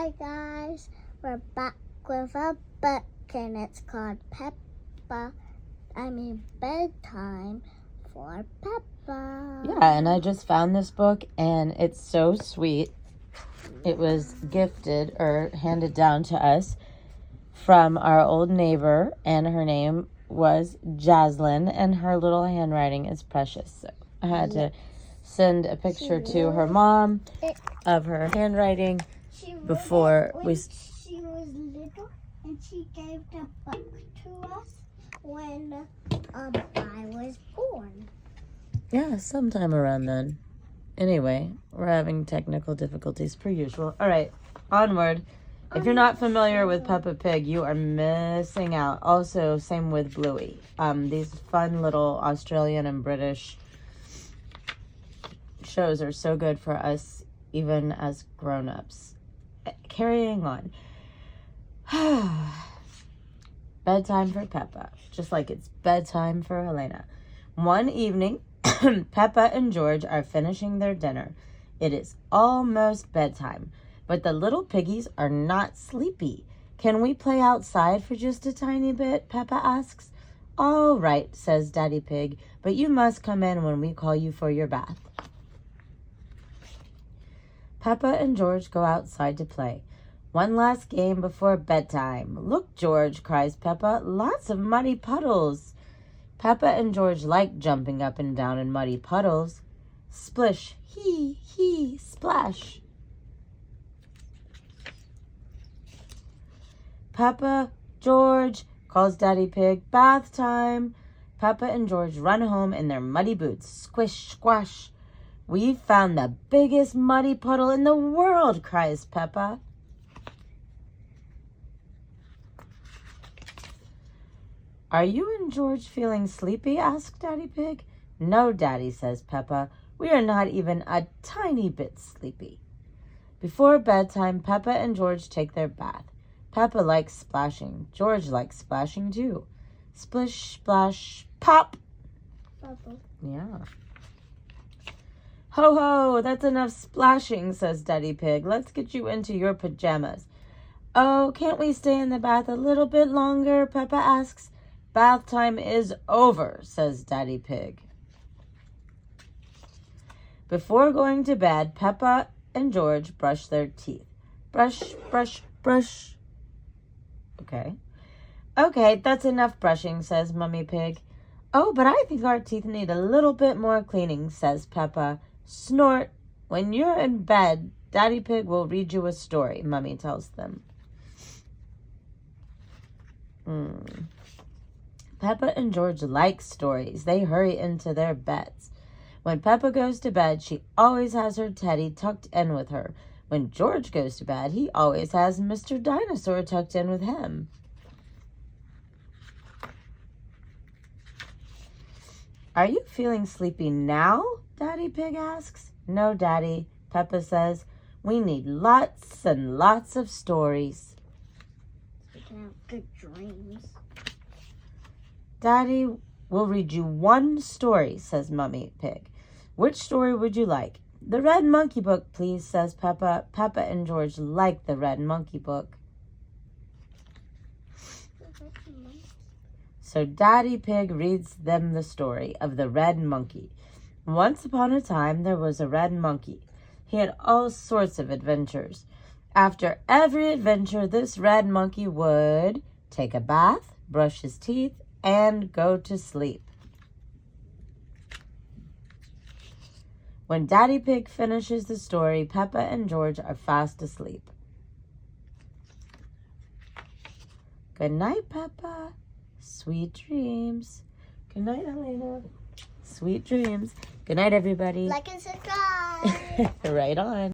Hi guys, we're back with a book and it's called Bedtime for Peppa. Yeah, and I just found this book and it's so sweet. It was gifted or handed down to us from our old neighbor, and her name was Jaslyn, and her little handwriting is precious. So I had to send a picture to her mom of her handwriting before we... She was little and she gave the book to us when I was born. Yeah, sometime around then. Anyway, we're having technical difficulties per usual. All right, onward. If you're not familiar with Peppa Pig, you are missing out. Also, same with Bluey. These fun little Australian and British shows are so good for us, even as grown-ups. Carrying on. Bedtime for Peppa, just like it's bedtime for Helena. One evening, Peppa and George are finishing their dinner. It is almost bedtime, but the little piggies are not sleepy. Can we play outside for just a tiny bit? Peppa asks. All right, says Daddy Pig, but you must come in when we call you for your bath. Peppa and George go outside to play. One last game before bedtime. Look, George, cries Peppa, lots of muddy puddles. Peppa and George like jumping up and down in muddy puddles. Splish, he, splash. Peppa, George, calls Daddy Pig, bath time. Peppa and George run home in their muddy boots. Squish, squash. We've found the biggest muddy puddle in the world, cries Peppa. Are you and George feeling sleepy? Asked Daddy Pig. No, Daddy, says Peppa. We are not even a tiny bit sleepy. Before bedtime, Peppa and George take their bath. Peppa likes splashing. George likes splashing too. Splish, splash, pop. Bubble. Yeah. Ho, ho, that's enough splashing, says Daddy Pig. Let's get you into your pajamas. Oh, can't we stay in the bath a little bit longer? Peppa asks. Bath time is over, says Daddy Pig. Before going to bed, Peppa and George brush their teeth. Brush, brush, brush. Okay, that's enough brushing, says Mummy Pig. Oh, but I think our teeth need a little bit more cleaning, says Peppa. Snort. When you're in bed, Daddy Pig will read you a story, Mummy tells them. Peppa and George like stories. They hurry into their beds. When Peppa goes to bed, she always has her teddy tucked in with her. When George goes to bed, he always has Mr. Dinosaur tucked in with him. Are you feeling sleepy now? Daddy Pig asks. No, Daddy, Peppa says. We need lots and lots of stories. We can have good dreams. Daddy will read you one story, says Mummy Pig. Which story would you like? The Red Monkey Book, please, says Peppa. Peppa and George like the Red Monkey Book. So Daddy Pig reads them the story of the Red Monkey. Once upon a time, there was a red monkey. He had all sorts of adventures. After every adventure, this red monkey would take a bath, brush his teeth, and go to sleep. When Daddy Pig finishes the story, Peppa and George are fast asleep. Good night, Peppa. Sweet dreams. Good night, Helena. Sweet dreams. Good night, everybody. Like and subscribe. Right on.